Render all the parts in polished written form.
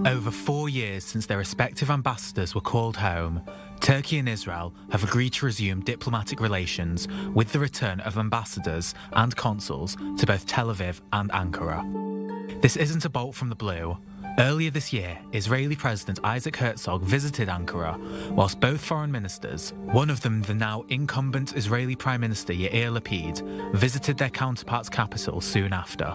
Over 4 years since their respective ambassadors were called home, Turkey and Israel have agreed to resume diplomatic relations with the return of ambassadors and consuls to both Tel Aviv and Ankara. This isn't a bolt from the blue. Earlier this year, Israeli President Isaac Herzog visited Ankara, whilst both foreign ministers, one of them the now incumbent Israeli Prime Minister Yair Lapid, visited their counterparts' capital soon after.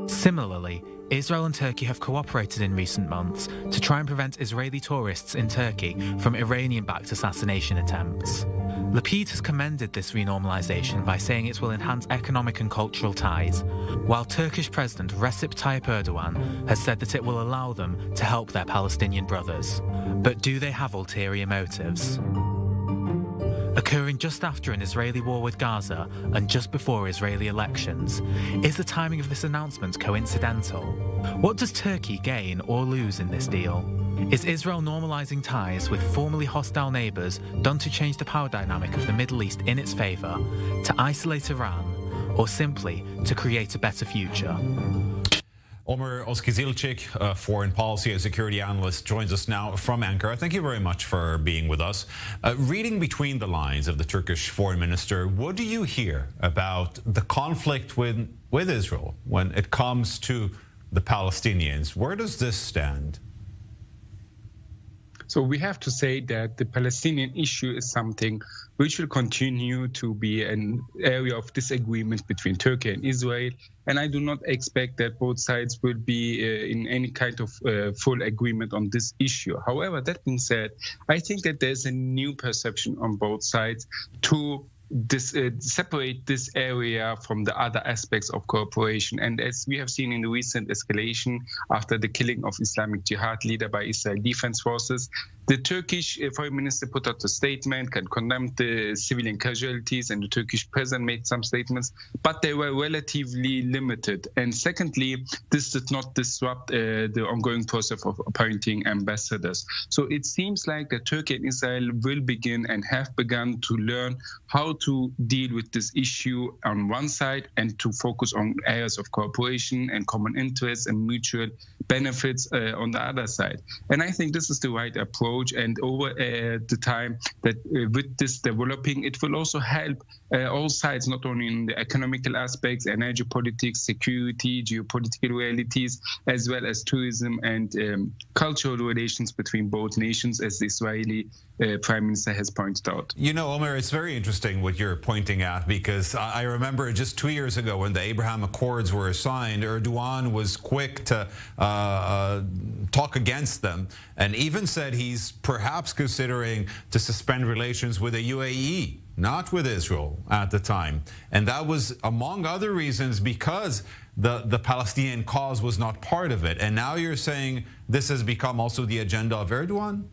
Similarly, Israel and Turkey have cooperated in recent months to try and prevent Israeli tourists in Turkey from Iranian-backed assassination attempts. Lapid has commended this renormalization by saying it will enhance economic and cultural ties, while Turkish President Recep Tayyip Erdogan has said that it will allow them to help their Palestinian brothers. But do they have ulterior motives? Occurring just after an Israeli war with Gaza and just before Israeli elections, is the timing of this announcement coincidental? What does Turkey gain or lose in this deal? Is Israel normalizing ties with formerly hostile neighbours done to change the power dynamic of the Middle East in its favour, to isolate Iran, or simply to create a better future? Omer Ozkizilcik, a foreign policy and security analyst, joins us now from Ankara. Thank you very much for being with us. Reading between the lines of the Turkish foreign minister, what do you hear about the conflict with Israel when it comes to the Palestinians? Where does this stand? So we have to say that the Palestinian issue is something which will continue to be an area of disagreement between Turkey and Israel. And I do not expect that both sides will be in any kind of full agreement on this issue. However, that being said, I think that there's a new perception on both sides to separate this area from the other aspects of cooperation. And as we have seen in the recent escalation after the killing of Islamic Jihad leader by Israel Defense Forces, the Turkish foreign minister put out a statement and condemned the civilian casualties, and the Turkish president made some statements, but they were relatively limited. And secondly, this did not disrupt the ongoing process of appointing ambassadors. So it seems like that Turkey and Israel will begin and have begun to learn how to deal with this issue on one side and to focus on areas of cooperation and common interests and mutual benefits on the other side. And I think this is the right approach. And over the time that with this developing, it will also help all sides, not only in the economical aspects, energy politics, security, geopolitical realities, as well as tourism and cultural relations between both nations, as the Israeli Prime Minister has pointed out. You know, Omer, it's very interesting what you're pointing at, because I remember just 2 years ago when the Abraham Accords were signed, Erdogan was quick to talk against them and even said he's perhaps considering to suspend relations with the UAE, not with Israel at the time. And that was, among other reasons, because the Palestinian cause was not part of it. And now you're saying this has become also the agenda of Erdogan?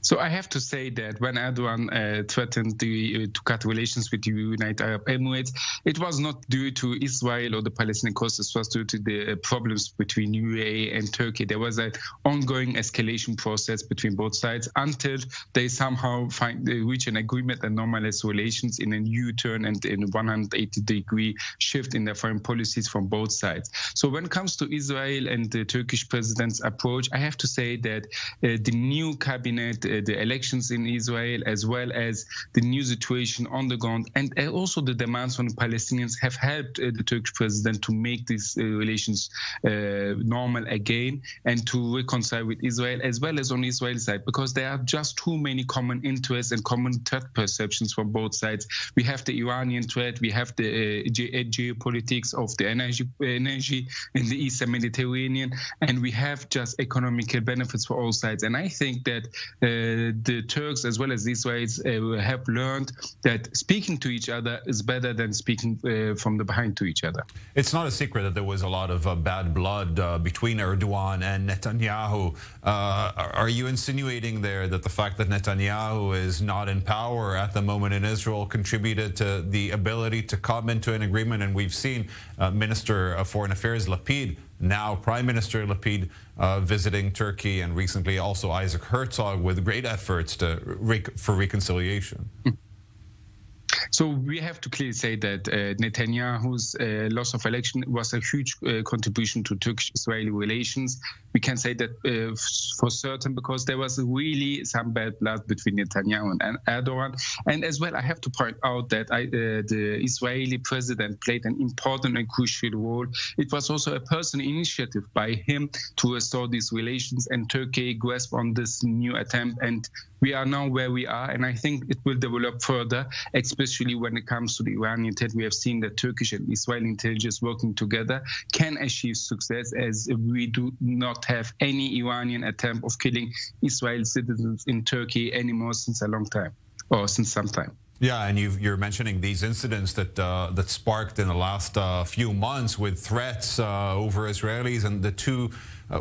So I have to say that when Erdogan threatened to cut relations with the United Arab Emirates, it was not due to Israel or the Palestinian cause. It was due to the problems between UAE and Turkey. There was an ongoing escalation process between both sides until they somehow reach an agreement and normalize relations in a U-turn and in a 180-degree shift in their foreign policies from both sides. So when it comes to Israel and the Turkish president's approach, I have to say that the new cabinet, the elections in Israel, as well as the new situation on the ground, and also the demands from the Palestinians have helped the Turkish president to make these relations normal again and to reconcile with Israel, as well as on Israel's side, because there are just too many common interests and common threat perceptions from both sides. We have the Iranian threat, we have the geopolitics of the energy in the Eastern Mediterranean, and we have just economical benefits for all sides. And I think that the Turks as well as the Israelis have learned that speaking to each other is better than speaking from the behind to each other. It's not a secret that there was a lot of bad blood between Erdogan and Netanyahu. Are you insinuating there that the fact that Netanyahu is not in power at the moment in Israel contributed to the ability to come into an agreement? And we've seen Minister of Foreign Affairs Lapid, now Prime Minister Lapid, visiting Turkey, and recently also Isaac Herzog, with great efforts for reconciliation. So we have to clearly say that Netanyahu's loss of election was a huge contribution to Turkish-Israeli relations. We can say that for certain because there was really some bad blood between Netanyahu and Erdogan. And as well, I have to point out that the Israeli president played an important and crucial role. It was also a personal initiative by him to restore these relations, and Turkey grasped on this new attempt. And we are now where we are, and I think it will develop further, especially when it comes to the Iranian threat. We have seen that Turkish and Israeli intelligence working together can achieve success, as we do not have any Iranian attempt of killing Israeli citizens in Turkey anymore since a long time, or since some time. Yeah, and you're mentioning these incidents that sparked in the last few months with threats over Israelis, and the two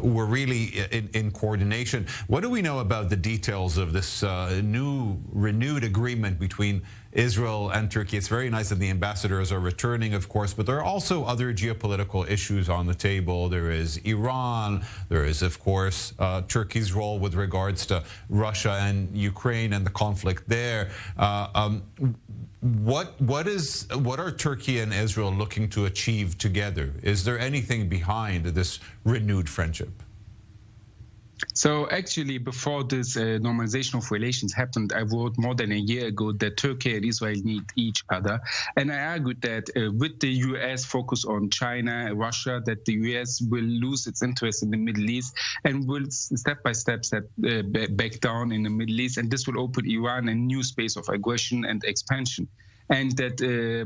were really in coordination. What do we know about the details of this renewed agreement between Israel and Turkey? It's very nice that the ambassadors are returning, of course, but there are also other geopolitical issues on the table. There is Iran. There is, of course, Turkey's role with regards to Russia and Ukraine and the conflict there. What are Turkey and Israel looking to achieve together? Is there anything behind this renewed friendship? So actually, before this normalization of relations happened, I wrote more than a year ago that Turkey and Israel need each other. And I argued that with the U.S. focus on China, Russia, that the U.S. will lose its interest in the Middle East and will step by step back down in the Middle East. And this will open Iran a new space of aggression and expansion. And that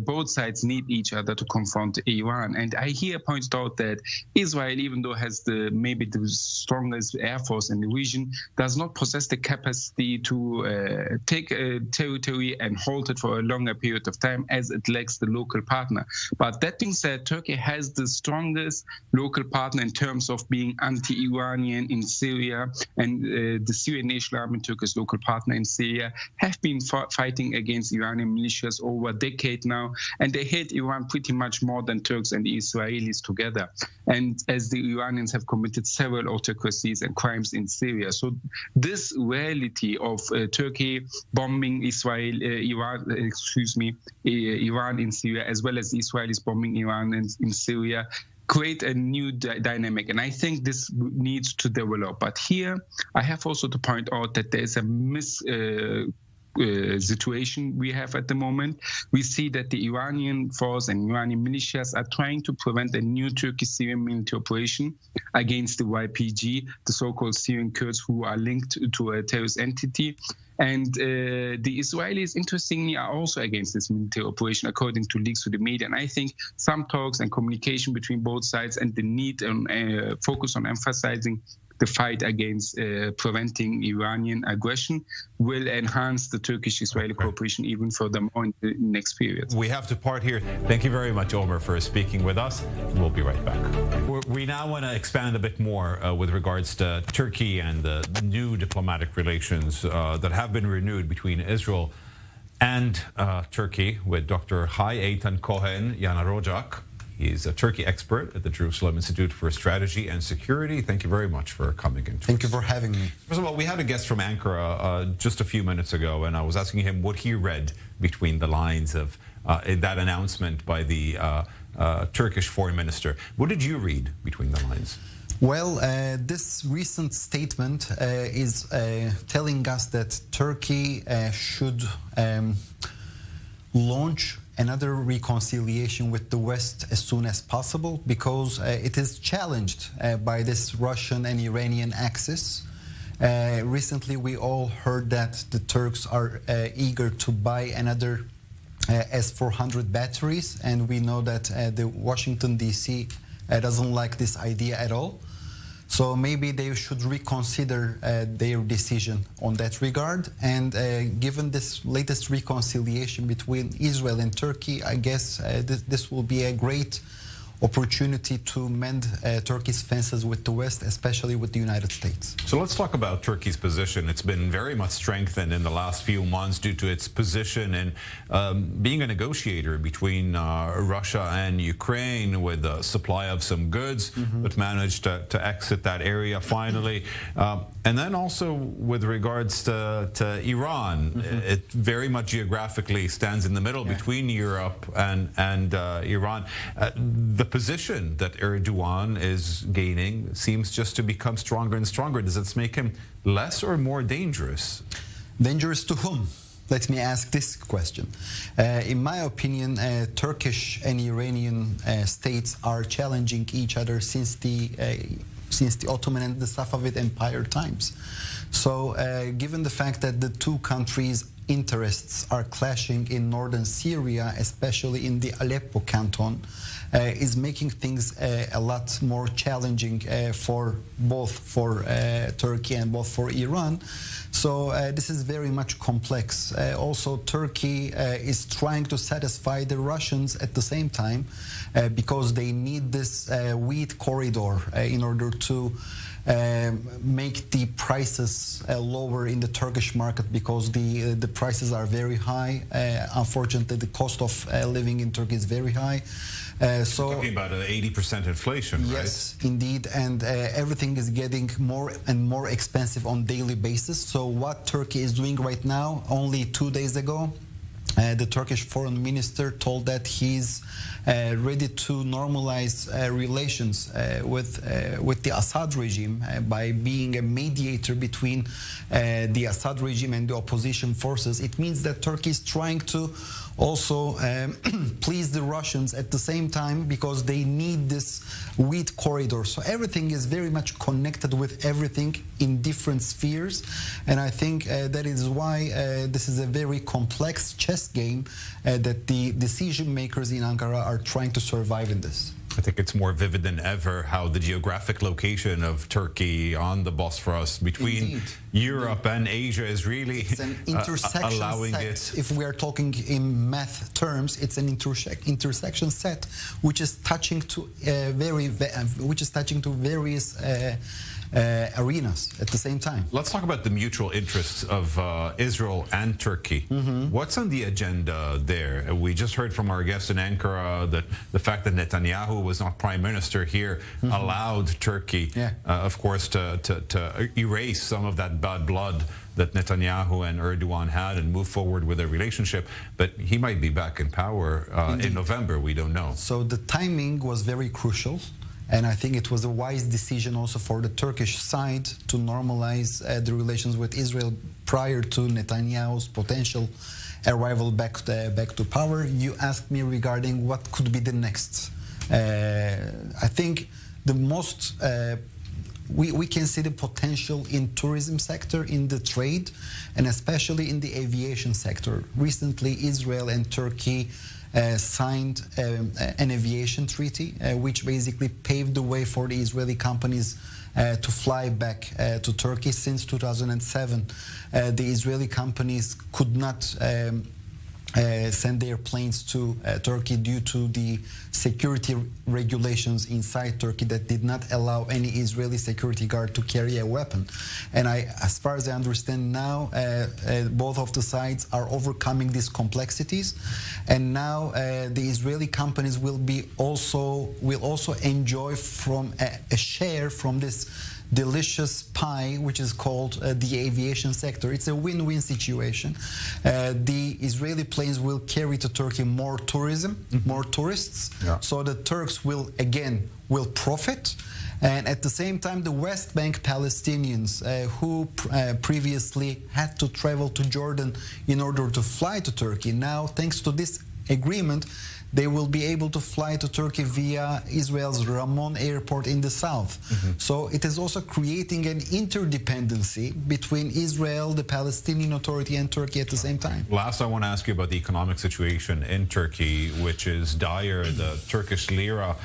both sides need each other to confront Iran. And I here pointed out that Israel, even though has maybe the strongest air force in the region, does not possess the capacity to take a territory and hold it for a longer period of time, as it lacks the local partner. But that being said, Turkey has the strongest local partner in terms of being anti-Iranian in Syria, and the Syrian National Army, Turkey's local partner in Syria, have been fighting against Iranian militias over a decade now, and they hate Iran pretty much more than Turks and the Israelis together. And as the Iranians have committed several autocracies and crimes in Syria. So this reality of Turkey bombing Iran in Syria, as well as the Israelis bombing Iran in Syria, create a new dynamic. And I think this needs to develop. But here, I have also to point out that there is a situation we have at the moment. We see that the Iranian force and Iranian militias are trying to prevent a new Turkish-Syrian military operation against the YPG, the so-called Syrian Kurds who are linked to a terrorist entity. And the Israelis, interestingly, are also against this military operation, according to leaks to the media. And I think some talks and communication between both sides and the need and focus on emphasizing the fight against preventing Iranian aggression will enhance the Turkish-Israeli cooperation even furthermore in the next period. We have to part here. Thank you very much, Omer, for speaking with us. We'll be right back. We now want to expand a bit more with regards to Turkey and the new diplomatic relations that have been renewed between Israel and Turkey with Dr. Eytan Cohen Yanarocak. He's a Turkey expert at the Jerusalem Institute for Strategy and Security. Thank you very much for coming in. Thank you for having me. First of all, we had a guest from Ankara just a few minutes ago, and I was asking him what he read between the lines of that announcement by the Turkish foreign minister. What did you read between the lines? Well, this recent statement is telling us that Turkey should launch another reconciliation with the West as soon as possible, because it is challenged by this Russian and Iranian axis. Recently, we all heard that the Turks are eager to buy another S-400 batteries, and we know that the Washington, D.C. Doesn't like this idea at all. So maybe they should reconsider their decision on that regard. And given this latest reconciliation between Israel and Turkey, I guess this will be a great opportunity to mend Turkey's fences with the West, especially with the United States. So let's talk about Turkey's position. It's been very much strengthened in the last few months due to its position in being a negotiator between Russia and Ukraine with the supply of some goods, but managed to exit that area finally. And then also with regards to Iran, it very much geographically stands in the middle between Europe and Iran. The position that Erdogan is gaining seems just to become stronger and stronger. Does this make him less or more dangerous? Dangerous to whom? Let me ask this question. In my opinion, Turkish and Iranian states are challenging each other since the Ottoman and the Safavid Empire times. So given the fact that the two countries' interests are clashing in northern Syria, especially in the Aleppo canton, is making things a lot more challenging for Turkey and both for Iran. So this is very much complex. Also, Turkey is trying to satisfy the Russians at the same time because they need this wheat corridor in order to make the prices lower in the Turkish market, because the prices are very high. Unfortunately, the cost of living in Turkey is very high. So talking about an 80% inflation, right? Yes, indeed, and everything is getting more and more expensive on daily basis. So what Turkey is doing right now, only 2 days ago, the Turkish foreign minister told that he's ready to normalize relations with the Assad regime by being a mediator between the Assad regime and the opposition forces. It means that Turkey is trying to also please the Russians at the same time, because they need this wheat corridor. So everything is very much connected with everything in different spheres, and I think that is why this is a very complex chess game that the decision makers in Ankara are trying to survive in this. I think it's more vivid than ever how the geographic location of Turkey on the Bosphorus between Europe and Asia is really allowing it. If we are talking in math terms, it's an intersection set which is touching to various arenas at the same time. Let's talk about the mutual interests of Israel and Turkey. What's on the agenda there? We just heard from our guest in Ankara that the fact that Netanyahu was not prime minister here allowed Turkey, of course, to erase some of that bad blood that Netanyahu and Erdogan had and move forward with their relationship. But he might be back in power in November. We don't know. So the timing was very crucial. And I think it was a wise decision also for the Turkish side to normalize the relations with Israel prior to Netanyahu's potential arrival back to power. You asked me regarding what could be the next. I think the most we can see the potential in tourism sector, in the trade, and especially in the aviation sector. Recently, Israel and Turkey signed an aviation treaty, which basically paved the way for the Israeli companies to fly back to Turkey. Since 2007, the Israeli companies could not send their planes to Turkey due to the security regulations inside Turkey that did not allow any Israeli security guard to carry a weapon. And as far as I understand now, both of the sides are overcoming these complexities, and now the Israeli companies will also enjoy from a share from this delicious pie, which is called the aviation sector. It's a win-win situation. The Israeli planes will carry to Turkey more tourism, more tourists. So the Turks will profit. And at the same time, the West Bank Palestinians who previously had to travel to Jordan in order to fly to Turkey, now, thanks to this agreement, they will be able to fly to Turkey via Israel's Ramon airport in the south. So it is also creating an interdependency between Israel, the Palestinian Authority, and Turkey at the same time. Last, I want to ask you about the economic situation in Turkey, which is dire. The Turkish lira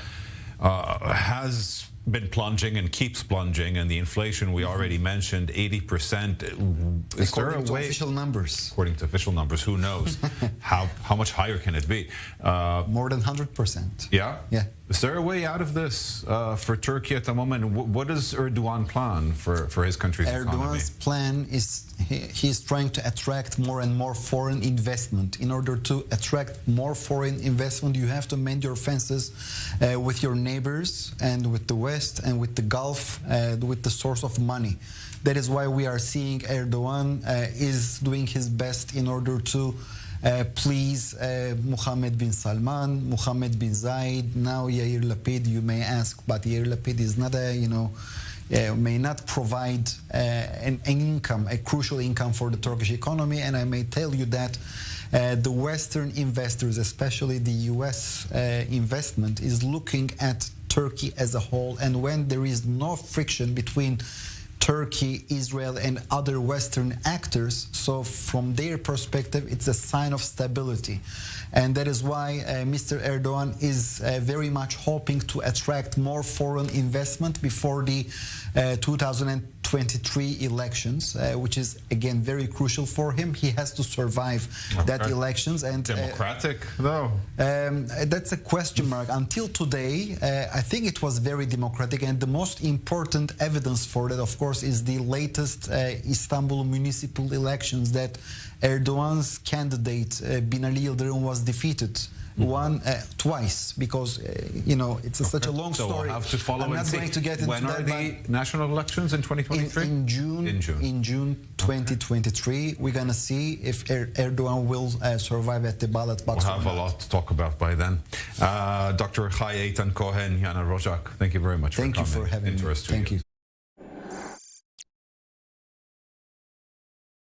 has been plunging and keeps plunging, and the inflation we already mentioned, 80%. Is there a way? According to official numbers. According to official numbers, who knows? how much higher can it be? More than 100%. Yeah? Yeah. Is there a way out of this for Turkey at the moment? What does Erdogan plan for his country's economy? Erdogan's plan is he's trying to attract more and more foreign investment. In order to attract more foreign investment, you have to mend your fences with your neighbors and with the West and with the Gulf, with the source of money. That is why we are seeing Erdogan is doing his best in order to please Mohammed bin Salman, Mohammed bin Zayed, now Yair Lapid. You may ask, but Yair Lapid is not may not provide an income, a crucial income for the Turkish economy. And I may tell you that the Western investors, especially the US investment, is looking at Turkey as a whole. And when there is no friction between Turkey, Israel, and other Western actors, so from their perspective, it's a sign of stability. And that is why Mr. Erdogan is very much hoping to attract more foreign investment before the 2023 elections, which is, again, very crucial for him. He has to survive that elections. And democratic, though? That's a question mark. Until today, I think it was very democratic. And the most important evidence for that, of course, is the latest Istanbul municipal elections that Erdogan's candidate, Binali Yıldırım, was defeated twice, because it's such a long story. So we'll have to follow. I'm not going to get into when are the national elections in 2023? In June 2023. We're going to see if Erdogan will survive at the ballot box. We'll have a lot to talk about by then. Dr. Eytan Cohen Yanarocak, thank you very much for coming. Thank you for having me. Thank you.